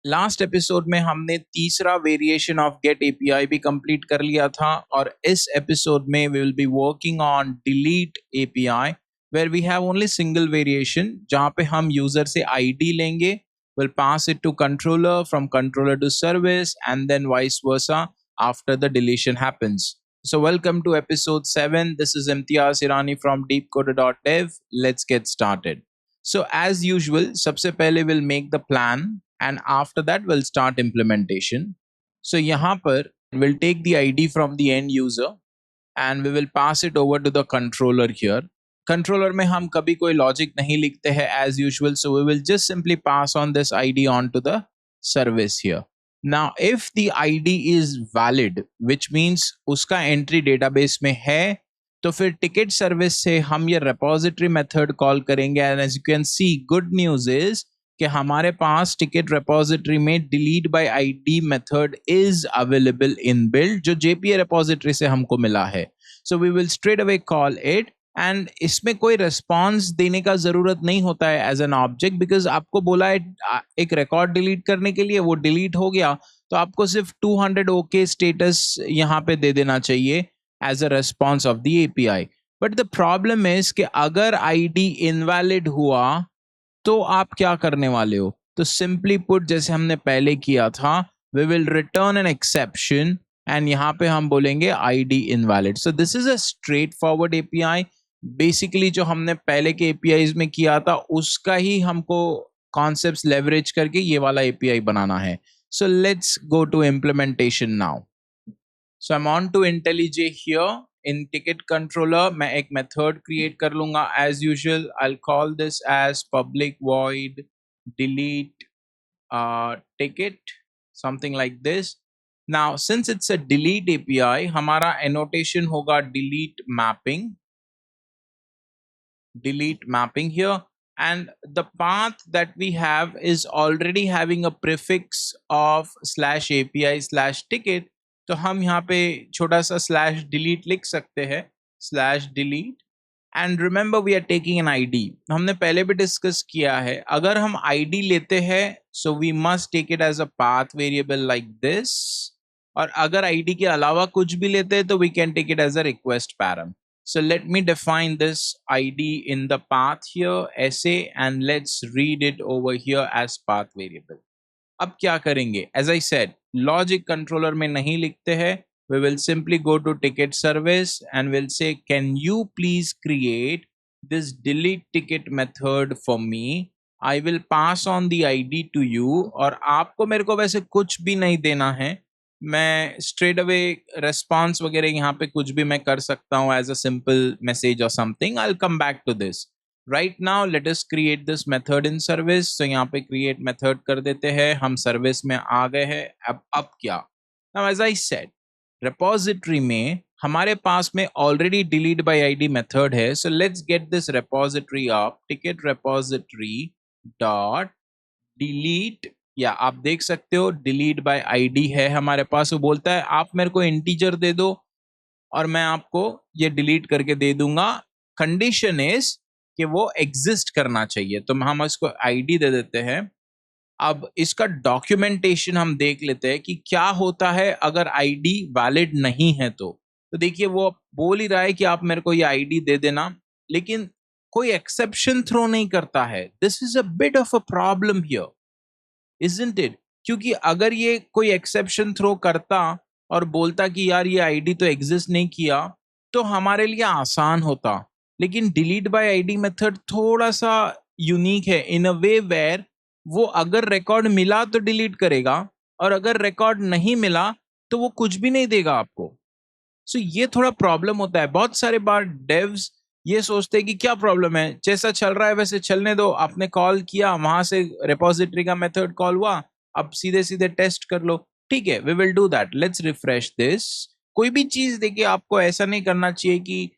Last episode में हमने तीसरा वेरिएशन ऑफ गेट एपीआई भी कंप्लीट कर लिया था और इस एपिसोड में we will be working on delete API where we have only single variation जहां पे हम यूजर से आईडी लेंगे, will pass it to controller, from controller to service and then vice versa after the deletion happens. So welcome to episode 7. This is Imtiaz Irani from deepcoder.dev. Let's get started. So as usual, सबसे पहले we'll make the plan and after that we'll start implementation. So यहाँ पर we'll take the ID from the end user and we will pass it over to the controller here. Controller में हम कभी कोई logic नहीं लिखते हैं as usual, so we will just simply pass on this ID on to the service here. Now if the ID is valid, which means उसका entry database में है, तो फिर ticket service से हम ये repository method call करेंगे and as you can see, good news is कि हमारे पास ticket repository में delete by ID method is available inbuilt जो JPA repository से हमको मिला है. So we will straight away call it and इसमें कोई रिस्पॉन्स देने का जरूरत नहीं होता है एज एन ऑब्जेक्ट, बिकॉज आपको बोला है एक रिकॉर्ड डिलीट करने के लिए, वो डिलीट हो गया तो आपको सिर्फ 200 ओके स्टेटस यहाँ पे दे देना चाहिए as a response of the API. But the problem is कि अगर आईडी इनवैलिड हुआ तो आप क्या करने वाले हो? तो सिंपली पुट, जैसे हमने पहले किया था, we will return an exception and यहाँ पे हम बोलेंगे ID invalid. So this is a straightforward API. Basically जो हमने पहले के एपीआईज में किया था उसका ही हमको कॉन्सेप्ट्स लेवरेज करके ये वाला एपीआई बनाना है. So let's go to implementation now. So I am on to IntelliJ here. In ticket controller मैं एक मेथड क्रिएट कर लूंगा as usual. I will call this as public void delete ticket, something like this. Now since it's a delete API, हमारा annotation होगा delete mapping here, and the path that we have is already having a prefix of /API/ticket. तो हम यहाँ पे छोटा सा /delete लिख सकते हैं, /delete. And remember we are taking an ID. हमने पहले भी डिस्कस किया है, अगर हम ID लेते हैं so we must take it as a path variable like this, और अगर ID के अलावा कुछ भी लेते हैं तो we can take it as a request param. So let me define this ID in the path here SA and let's read it over here as path variable. अब क्या करेंगे? As I said, logic controller में नहीं लिखते हैं. We will simply go to ticket service and we'll say, can you please create this delete ticket method for me? I will pass on the ID to you. और आपको मेरे को वैसे कुछ भी नहीं देना है, मैं स्ट्रेट अवे रेस्पॉन्स वगैरह यहाँ पे कुछ भी मैं कर सकता हूँ as a simple message or something. I will come back to this. Right now let us create this method in service. तो यहाँ पे क्रिएट मेथड कर देते हैं. हम सर्विस में आ गए हैं. अब क्या? Now as I said, repository में हमारे पास में already delete by ID method है. So let's get this repository up. Ticket repository dot delete, या आप देख सकते हो डिलीट बाय आईडी है हमारे पास. वो बोलता है आप मेरे को इंटीजर दे दो और मैं आपको ये डिलीट करके दे दूंगा. कंडीशन इज कि वो एग्जिस्ट करना चाहिए, तो हम इसको आईडी दे देते हैं. अब इसका डॉक्यूमेंटेशन हम देख लेते हैं कि क्या होता है अगर आईडी वैलिड नहीं है. तो देखिए वो बोल ही रहा है कि आप मेरे को ये आईडी दे देना, लेकिन कोई एक्सेप्शन थ्रो नहीं करता है. This is a bit of a problem here, isn't it? क्योंकि अगर ये कोई एक्सेप्शन थ्रो करता और बोलता कि यार ये आईडी तो एग्जिस्ट नहीं किया, तो हमारे लिए आसान होता. लेकिन डिलीट बाय आईडी मेथड थोड़ा सा यूनिक है इन अ वे वेयर वो अगर रिकॉर्ड मिला तो डिलीट करेगा और अगर रिकॉर्ड नहीं मिला तो वो कुछ भी नहीं देगा आपको. सो ये थोड़ा प्रॉब्लम होता है. बहुत सारे बार डेव्स ये सोचते हैं कि क्या प्रॉब्लम है, जैसा चल रहा है वैसे चलने दो. आपने कॉल किया, वहां से रिपोजिटरी का मेथड कॉल हुआ, अब सीधे सीधे टेस्ट कर लो. ठीक है, we will do that. Let's refresh this. कोई भी चीज देखिए, आपको ऐसा नहीं करना चाहिए कि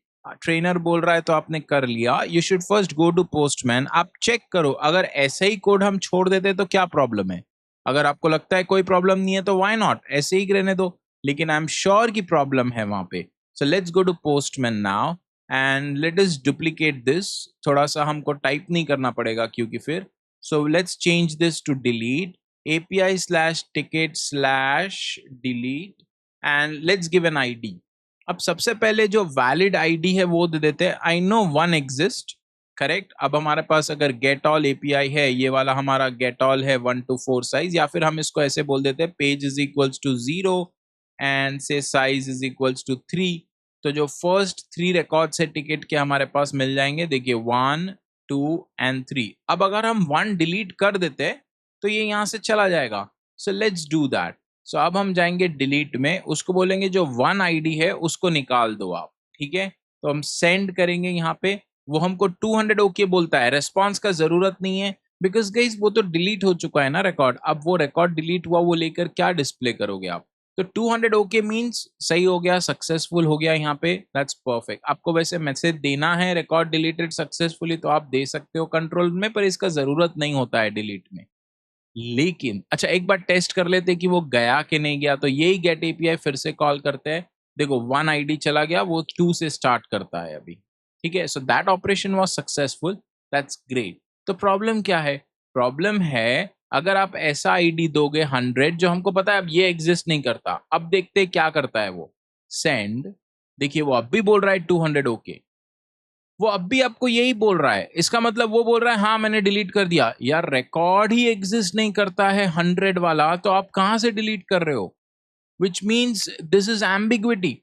ट्रेनर बोल रहा है तो आपने कर लिया. You should first go to postman. आप चेक करो, अगर ऐसा ही कोड हम छोड़ देते तो क्या प्रॉब्लम है. अगर आपको लगता है कोई प्रॉब्लम नहीं है तो व्हाई नॉट, ऐसे ही रहने दो. लेकिन आई एम श्योर की प्रॉब्लम है वहां पे. So let's go to postman now and let us duplicate this. थोड़ा सा हमको टाइप नहीं करना पड़ेगा क्योंकि फिर. So let's change this to delete API/ticket/delete and let's give an ID. अब सबसे पहले जो वैलिड ID है वो दे देते हैं. I know one exist, correct. अब हमारे पास अगर गेट ऑल API है, ये वाला हमारा गेट ऑल है 1 to 4 साइज, या फिर हम इसको ऐसे बोल देते हैं page is equals to 0 and say size is equals to 3. तो जो फर्स्ट 3 रिकॉर्ड्स है टिकट के हमारे पास मिल जाएंगे. देखिए 1 2 एंड 3. अब अगर हम 1 डिलीट कर देते हैं तो ये यहाँ से चला जाएगा. So let's do that. So अब हम जाएंगे डिलीट में, उसको बोलेंगे जो 1 ID है उसको निकाल दो आप. ठीक है, तो हम सेंड करेंगे यहाँ पे. वो हमको 200 ओके बोलता है, रेस्पॉन्स का जरूरत नहीं है बिकॉज गाइस वो तो डिलीट हो चुका है ना रिकॉर्ड. अब वो रिकॉर्ड डिलीट हुआ, वो लेकर क्या डिस्प्ले करोगे आप. तो 200 ओके मीन्स सही हो गया, सक्सेसफुल हो गया यहाँ पे. That's perfect. आपको वैसे मैसेज देना है रिकॉर्ड डिलीटेड सक्सेसफुली तो आप दे सकते हो कंट्रोल में, पर इसका जरूरत नहीं होता है डिलीट में. लेकिन अच्छा एक बार टेस्ट कर लेते हैं कि वो गया कि नहीं गया. तो यही गेट API फिर से कॉल करते हैं. देखो 1 ID चला गया, वो 2 से स्टार्ट करता है अभी. ठीक है, so that operation was successful. That's great. तो प्रॉब्लम क्या है. प्रॉब्लम है अगर आप ऐसा ID दोगे 100 जो हमको पता है अब ये एग्जिस्ट नहीं करता. अब देखते हैं क्या करता है वो. सेंड. देखिए वो अब भी बोल रहा है 200 ओके. वो अब भी आपको यही बोल रहा है. इसका मतलब वो बोल रहा है हाँ मैंने डिलीट कर दिया. यार रिकॉर्ड ही एग्जिस्ट नहीं करता है 100 वाला, तो आप कहां से डिलीट कर रहे हो. Which means this is ambiguity.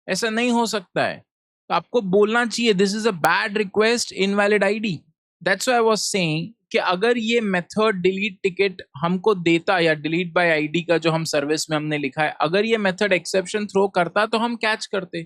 ऐसा नहीं हो सकता है. तो आपको बोलना चाहिए this is a bad request, invalid ID. That's why I was saying कि अगर ये मेथड डिलीट टिकट हमको देता या डिलीट बाय ID का जो हम सर्विस में हमने लिखा है, अगर ये मेथड एक्सेप्शन थ्रो करता तो हम कैच करते.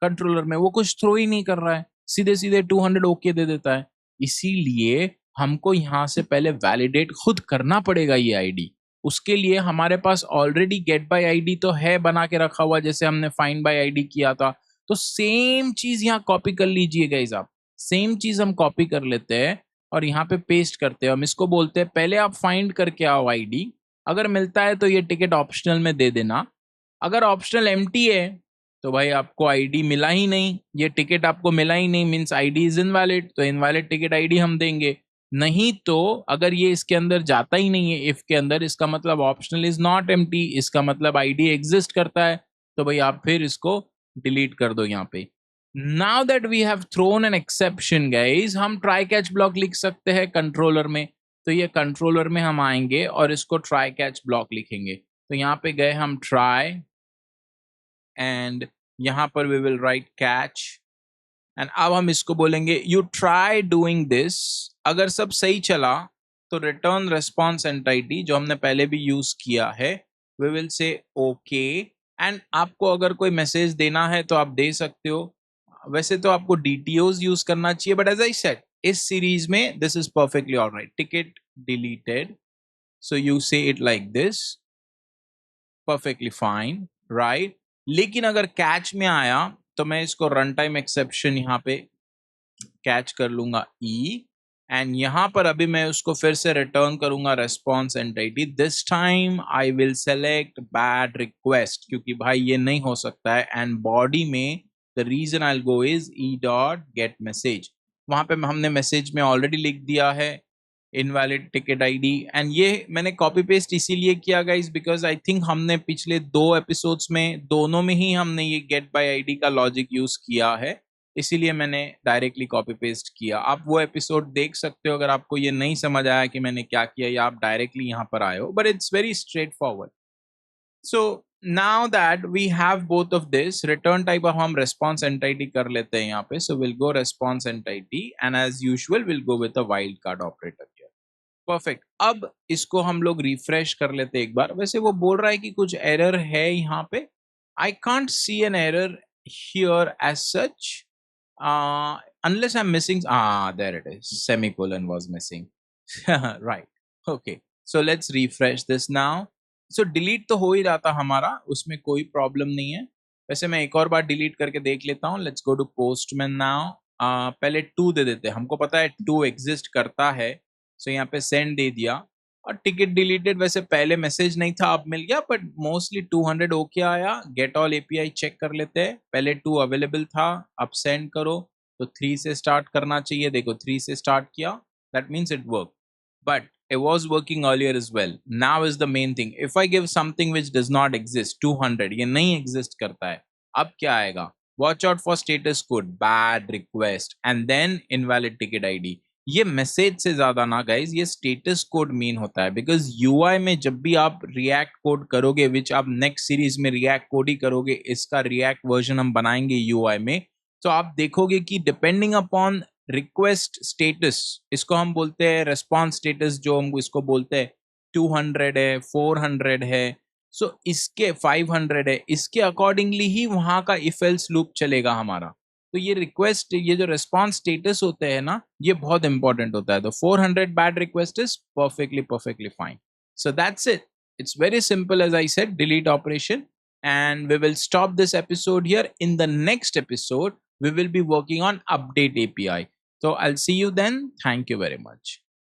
कंट्रोलर में वो कुछ थ्रो ही नहीं कर रहा है, सीधे सीधे 200 ओके दे देता है. इसीलिए हमको यहां से पहले वैलिडेट खुद करना पड़ेगा ये ID. उसके लिए हमारे पास ऑलरेडी गेट बाय ID तो है बना के रखा हुआ, जैसे हमने फाइंड बाय ID किया था. तो सेम चीज यहाँ कॉपी कर लीजिए गाइस. आप सेम चीज हम कॉपी कर लेते हैं और यहाँ पे पेस्ट करते हैं. हम इसको बोलते हैं पहले आप फाइंड करके आओ ID. अगर मिलता है तो ये टिकट ऑप्शनल में दे देना. अगर ऑप्शनल एम्प्टी है तो भाई आपको ID मिला ही नहीं, ये टिकट आपको मिला ही नहीं, मीन्स ID इज इनवैलिड. तो इनवैलिड टिकट ID हम देंगे. नहीं तो अगर ये इसके अंदर जाता ही नहीं है इफ के अंदर, इसका मतलब ऑप्शनल इज नॉट एम्प्टी, इसका मतलब ID एग्जिस्ट करता है. तो भाई आप फिर इसको डिलीट कर दो यहाँ पे. Now that we have thrown an exception guys, हम ट्राई कैच ब्लॉक लिख सकते हैं कंट्रोलर में. तो ये कंट्रोलर में हम आएंगे और इसको ट्राई कैच ब्लॉक लिखेंगे. तो यहाँ पे गए हम ट्राई एंड यहाँ पर we will write catch and अब हम इसको बोलेंगे यू ट्राई डूइंग दिस. अगर सब सही चला तो रिटर्न रेस्पॉन्स एंटिटी जो हमने पहले भी यूज किया है, we will say okay. And आपको अगर कोई मैसेज देना है तो आप दे सकते हो. वैसे तो आपको DTOs यूज करना चाहिए, बट एज आई सेड इस सीरीज में this is perfectly alright. Ticket deleted, so you see it like this, perfectly fine, right. लेकिन अगर कैच में आया तो मैं इसको रन टाइम एक्सेप्शन यहाँ पे कैच कर लूंगा E एंड यहाँ पर अभी मैं उसको फिर से रिटर्न करूंगा response entity. This time I will select bad request क्योंकि भाई ये नहीं हो सकता है. एंड बॉडी में the reason I will go is e.getMessage. वहां पे हमने मैसेज में ऑलरेडी लिख दिया है इनवैलिड टिकट ID. एंड ये मैंने कॉपी पेस्ट इसीलिए किया गाइस बिकॉज आई थिंक हमने पिछले 2 एपिसोड्स में दोनों में ही हमने ये गेट बाय ID का लॉजिक यूज किया है, इसीलिए मैंने डायरेक्टली कॉपी पेस्ट किया. आप वो एपिसोड देख सकते हो अगर आपको ये नहीं समझ आया कि मैंने क्या किया, या आप डायरेक्टली यहाँ पर आए हो, but it's very straightforward. So now that we have both of this, return type अब हम रेस्पॉन्स एंटिटी कर लेते हैं यहाँ पे. So will go response entity and as usual will go with a wildcard operator here. Perfect. अब इसको हम लोग रिफ्रेश कर लेते हैं एक बार. वैसे वो बोल रहा है कि कुछ एरर है यहाँ पे. I can't see an error here as such. Unless I'm missing, there it is, semicolon was missing. Right, okay, so let's refresh this now. So delete तो हो ही रहा था हमारा, उसमें कोई प्रॉब्लम नहीं है. वैसे मैं एक और बार डिलीट करके देख लेता हूँ. Let's go to postman now. पहले 2 दे देते हैं, हमको पता है 2 एग्जिस्ट करता है. सो यहाँ पे सेंड दे दिया और टिकट डिलीटेड. वैसे पहले मैसेज नहीं था, अब मिल गया, बट मोस्टली 200 ओके आया. गेट ऑल API चेक कर लेते हैं. पहले 2 अवेलेबल था, अब सेंड करो तो 3 से स्टार्ट करना चाहिए. देखो 3 से स्टार्ट किया, that means it work. But it was working earlier as well. Now is the main thing. If I give something which does not exist, 200, ये नहीं exist करता है, अब क्या आएगा? Watch out for status code, bad request, and then invalid ticket ID. ये message से ज्यादा ना गाइज, ये स्टेटस कोड मेन होता है, बिकॉज यूआई में जब भी आप रिएक्ट कोड करोगे, विच आप नेक्स्ट सीरीज में रिएक्ट कोड ही करोगे, इसका रिएक्ट वर्जन हम बनाएंगे यूआई में, तो आप देखोगे कि डिपेंडिंग अपॉन रिक्वेस्ट स्टेटस, इसको हम बोलते हैं रेस्पॉन्स स्टेटस, जो हम इसको बोलते हैं 200 है, 400 है, सो इसके 500 है, इसके अकॉर्डिंगली ही वहां का इफ एल्स लूप चलेगा हमारा। तो ये रिक्वेस्ट, ये जो रिस्पॉन्स स्टेटस होते हैं ना, ये बहुत इंपॉर्टेंट होता है। तो 400 bad request is perfectly fine. So that's it. It's very simple, as I said, delete operation. And we will stop this episode here. In the next episode, we will be working on update API. So I'll see you then. Thank you very much.